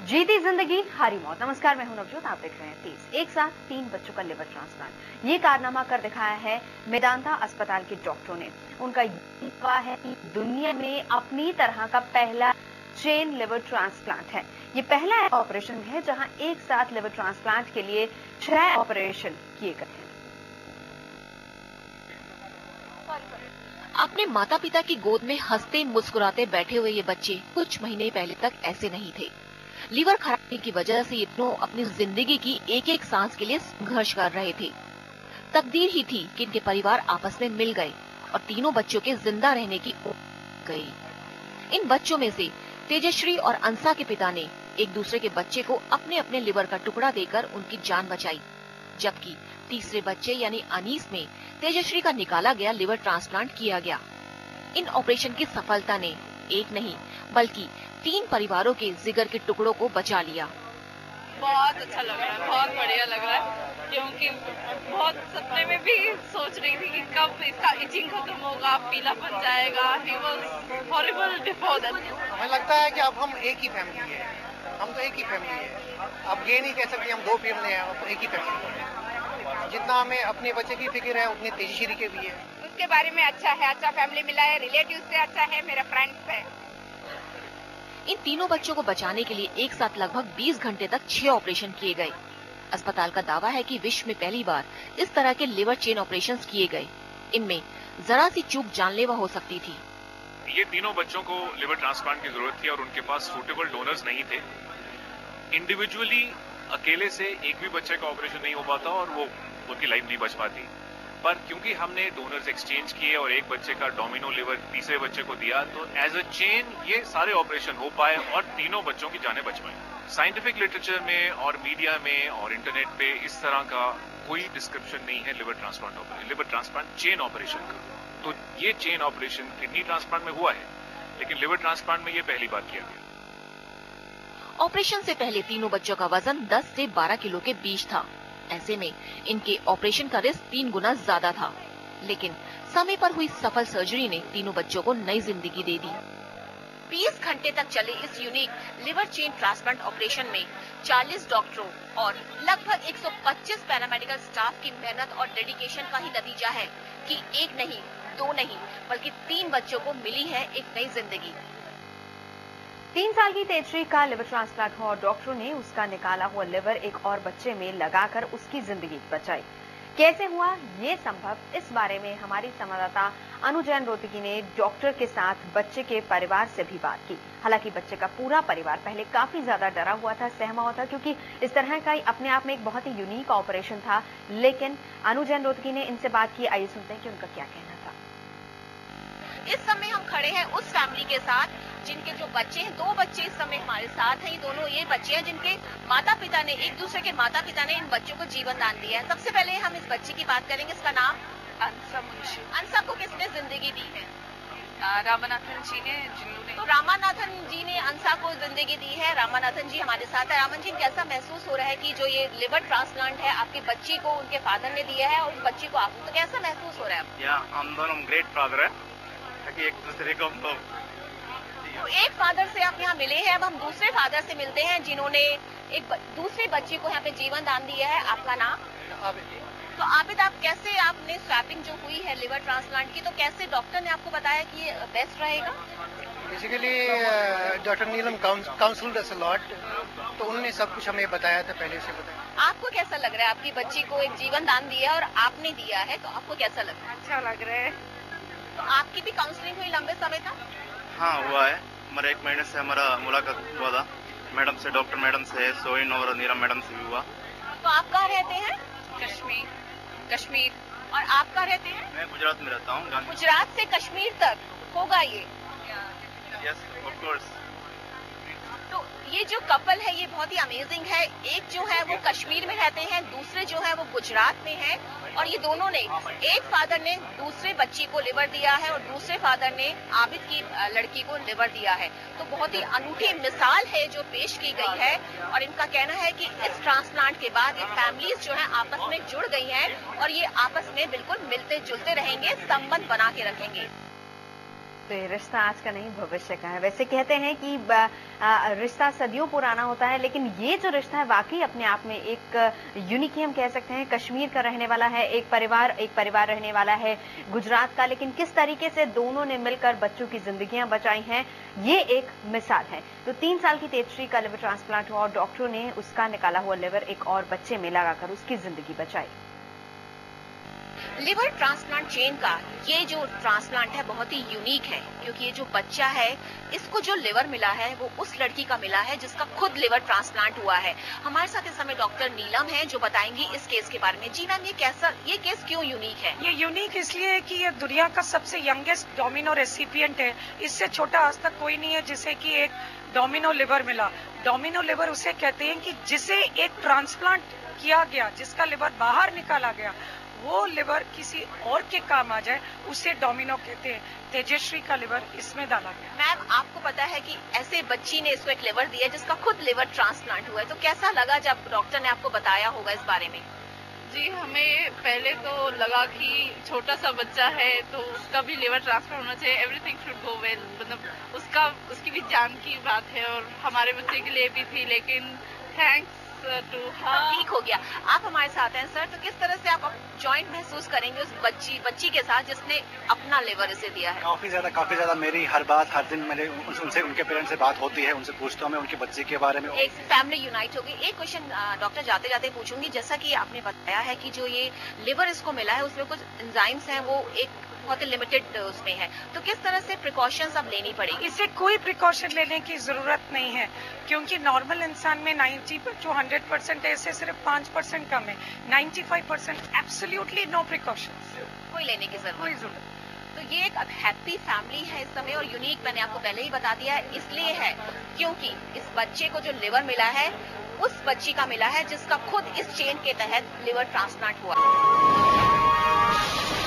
जीती जिंदगी हारी मौत। नमस्कार, मैं हूं नवजोत, आप देख रहे हैं 30। एक साथ 3 बच्चों का लिवर ट्रांसप्लांट, ये कारनामा कर दिखाया है मेदांता अस्पताल के डॉक्टरों ने। उनका ये दावा है कि दुनिया में अपनी तरह का पहला चेन लिवर ट्रांसप्लांट है। ये पहला ऑपरेशन है जहां एक साथ लिवर ट्रांसप्लांट के लिए 6 ऑपरेशन किए गए हैं। अपने माता पिता की गोद में हंसते मुस्कुराते बैठे हुए ये बच्चे कुछ महीने पहले तक ऐसे नहीं थे। लीवर खराबी की वजह से ये दोनों अपनी जिंदगी की एक एक सांस के लिए संघर्ष कर रहे थे। तकदीर ही थी कि इनके परिवार आपस में मिल गए और तीनों बच्चों के जिंदा रहने की उम्मीद गई। इन बच्चों में से तेजश्री और अंसा के पिता ने एक दूसरे के बच्चे को अपने अपने लिवर का टुकड़ा देकर उनकी जान बचाई, जबकि तीसरे बच्चे यानी अनीस में तेजश्री का निकाला गया लिवर ट्रांसप्लांट किया गया। इन ऑपरेशन की सफलता ने एक नहीं बल्कि 3 परिवारों के जिगर के टुकड़ों को बचा लिया। बहुत अच्छा लग रहा है, बहुत बढ़िया लग रहा है, क्योंकि बहुत सपने में भी सोच रही थी कि कब इसका इचिंग खत्म होगा, पीला बन जाएगा। He was horrible before that. हमें लगता है कि अब हम एक ही फैमिली है, हम तो एक ही फैमिली है। अब ये नहीं कह सकते हम 2 फैमिली हैं, अब तो एक ही फैमिली है। जितना हमें अपने बच्चे की फिक्र है उतनी तेजश्री के भी है। उसके बारे में अच्छा है, अच्छा फैमिली मिला है, रिलेटिव से अच्छा है, मेरा फ्रेंड्स है। इन तीनों बच्चों को बचाने के लिए एक साथ लगभग 20 घंटे तक 6 ऑपरेशन किए गए। अस्पताल का दावा है कि विश्व में पहली बार इस तरह के लिवर चेन ऑपरेशंस किए गए। इनमें जरा सी चूक जानलेवा हो सकती थी। ये तीनों बच्चों को लिवर ट्रांसप्लांट की जरूरत थी और उनके पास सूटेबल डोनर्स नहीं थे। इंडिविजुअली अकेले से एक भी बच्चे का ऑपरेशन नहीं हो पाता और वो उनकी लाइफ नहीं बच पाती, पर क्योंकि हमने डोनर्स एक्सचेंज किए और एक बच्चे का डोमिनो लिवर तीसरे बच्चे को दिया, तो एज अ चेन ये सारे ऑपरेशन हो पाए और तीनों बच्चों की जानें बच पाई। साइंटिफिक लिटरेचर में और मीडिया में और इंटरनेट पे इस तरह का कोई डिस्क्रिप्शन नहीं है लिवर ट्रांसप्लांट चेन ऑपरेशन का। तो ये चेन ऑपरेशन किडनी ट्रांसप्लांट में हुआ है, लेकिन लिवर ट्रांसप्लांट में ये पहली बार किया गया। ऑपरेशन से पहले तीनों बच्चों का वजन 10 से 12 किलो के बीच था। ऐसे में इनके ऑपरेशन का रिस्क 3 गुना ज्यादा था, लेकिन समय पर हुई सफल सर्जरी ने तीनों बच्चों को नई जिंदगी दे दी। 20 घंटे तक चले इस unique liver chain transplant operation में 40 डॉक्टरों और लगभग 125 पैरामेडिकल स्टाफ की मेहनत और डेडिकेशन का ही नतीजा है कि एक नहीं, 2 नहीं, बल्कि 3 बच्चों को मिली है एक नई जिंदगी। 3 साल की तेजश्री का लिवर ट्रांसप्लांट हुआ और डॉक्टरों ने उसका निकाला हुआ लिवर एक और बच्चे में लगाकर उसकी जिंदगी बचाई। कैसे हुआ ये संभव, इस बारे में हमारी संवाददाता अनु जैन रोहतगी ने डॉक्टर के साथ बच्चे के परिवार से भी बात की। हालांकि बच्चे का पूरा परिवार पहले काफी ज्यादा डरा हुआ था, सहमा हुआ था, क्योंकि इस तरह का अपने आप में एक बहुत ही यूनिक ऑपरेशन था। लेकिन अनु जैन रोहतगी ने इनसे बात की, आइए सुनते हैं कि उनका क्या कहना था। इस समय हम खड़े हैं उस फैमिली के साथ जिनके जो बच्चे हैं, 2 बच्चे इस समय हमारे साथ हैं। ये दोनों ये बच्चे हैं जिनके माता पिता ने, एक दूसरे के माता पिता ने इन बच्चों को जीवन दान दिया है। सबसे पहले हम इस बच्चे की बात करेंगे, इसका नाम अंसा मुंशी। अंसा को किसने जिंदगी दी है? रामानाथन जी ने, जिन्होंने तो रामानाथन जी ने अंसा को जिंदगी दी है। रामानाथन जी हमारे साथ है। रामन जी, कैसा महसूस हो रहा है कि जो ये लिवर ट्रांसप्लांट है आपके बच्ची को उनके फादर ने दिया है और उस बच्ची को आपको, तो कैसा महसूस हो रहा है? या हम दोनों ग्रेट फादर है, ताकि एक दूसरे को हम तो एक फादर से आप यहाँ मिले हैं। अब हम दूसरे फादर से मिलते हैं जिन्होंने एक दूसरे बच्चे को यहाँ पे जीवन दान दिया है। आपका नाम? तो आबिद, आप कैसे, आपने स्वैपिंग जो हुई है लिवर ट्रांसप्लांट की, तो कैसे डॉक्टर ने आपको बताया कि ये बेस्ट रहेगा? Basically doctor Neelam counselled us a lot, तो उन्होंने सब कुछ हमें बताया था, पहले से बताया। आपको कैसा लग रहा है? आपकी बच्ची को एक जीवन दान दिया और आपने दिया है, तो आपको कैसा लग रहा है? अच्छा लग रहा है। तो आपकी भी काउंसलिंग हुई लंबे समय तक? हाँ हुआ है, हमारा 1 महीने से हमारा मुलाकात हुआ था मैडम से, डॉक्टर मैडम से, सोइन और नीलम मैडम से भी हुआ। तो आप कहाँ रहते हैं? कश्मीर। और आप कहाँ रहते हैं? मैं गुजरात में रहता हूँ। गुजरात से कश्मीर तक होगा ये? Yes of course. तो ये जो कपल है ये बहुत ही अमेजिंग है। एक जो है वो कश्मीर में रहते हैं, दूसरे जो है वो गुजरात में है, और ये दोनों ने, एक फादर ने दूसरे बच्ची को लिवर दिया है और दूसरे फादर ने आबिद की लड़की को लिवर दिया है। तो बहुत ही अनूठी मिसाल है जो पेश की गई है। और इनका कहना है कि इस ट्रांसप्लांट के बाद ये फैमिलीज जो है आपस में जुड़ गई हैं और ये आपस में बिल्कुल मिलते जुलते रहेंगे, संबंध बना के रखेंगे। तो ये रिश्ता आज का नहीं भविष्य का है। वैसे कहते हैं कि रिश्ता सदियों पुराना होता है, लेकिन ये जो रिश्ता है वाकई अपने आप में एक यूनिक ही हम कह सकते हैं। कश्मीर का रहने वाला है एक परिवार रहने वाला है गुजरात का, लेकिन किस तरीके से दोनों ने मिलकर बच्चों की जिंदगियां बचाई हैं, ये एक मिसाल है। तो 3 साल की तेजश्री का लिवर ट्रांसप्लांट हुआ और डॉक्टरों ने उसका निकाला हुआ लिवर एक और बच्चे में लगाकर उसकी जिंदगी बचाई। लिवर ट्रांसप्लांट चेन का ये जो ट्रांसप्लांट है बहुत ही यूनिक है, क्योंकि ये जो बच्चा है इसको जो लिवर मिला है वो उस लड़की का मिला है जिसका खुद लिवर ट्रांसप्लांट हुआ है। हमारे साथ इस समय डॉक्टर नीलम है जो बताएंगी इस केस के बारे में। जी मैम, ये केस क्यों यूनिक है? ये यूनिक इसलिए है कि ये दुनिया का सबसे यंगेस्ट डोमिनो रेसिपिएंट है। इससे छोटा आज तक कोई नहीं है जिसे कि एक डोमिनो लिवर मिला। डोमिनो लिवर उसे कहते हैं कि जिसे एक ट्रांसप्लांट किया गया, जिसका लिवर बाहर निकाला गया, वो लिवर किसी और के काम आ जाए, उसे डोमिनो कहते हैं। तेजश्री का लिवर इसमें डाला गया। मैम, आपको पता है कि ऐसे बच्ची ने इसको एक लिवर दिया जिसका खुद लिवर ट्रांसप्लांट हुआ है, तो कैसा लगा जब डॉक्टर ने आपको बताया होगा इस बारे में? जी, हमें पहले तो लगा कि छोटा सा बच्चा है तो उसका भी लिवर ट्रांसफर होना चाहिए, एवरीथिंग शुड गो वेल, मतलब उसकी भी जान की बात है और हमारे बच्चे के लिए भी थी, लेकिन थैंक्स टू ठीक हो गया। आप हमारे साथ हैं सर, तो किस तरह से आप जॉइंट महसूस करेंगे उस बच्ची के साथ जिसने अपना लिवर इसे दिया है? काफी ज्यादा मेरी हर दिन मेरे उनसे उनके पेरेंट्स से बात होती है, उनसे पूछता हूँ मैं उनके बच्चे के बारे में। एक फैमिली यूनाइट होगी। एक क्वेश्चन डॉक्टर जाते जाते पूछूंगी, जैसा कि आपने बताया है कि जो ये लिवर इसको मिला है उसमें कुछ एंजाइम्स हैं वो एक बहुत लिमिटेड उसमें है, तो किस तरह से प्रिकॉशंस अब लेनी पड़ेगी? इसे कोई प्रिकॉशन लेने की जरूरत नहीं है, क्योंकि नॉर्मल इंसान में 90 जो 100% है, इससे सिर्फ 5% कम है। 95% एब्सोल्युटली नो प्रिकॉशंस, कोई लेने की कोई जरूरत। जरूरत। तो ये एक हैप्पी फैमिली है इस समय, और यूनिक मैंने आपको पहले ही बता दिया है, इसलिए है क्योंकि इस बच्चे को जो लिवर मिला है उस बच्ची का मिला है जिसका खुद इस चेन के तहत लिवर ट्रांसप्लांट हुआ।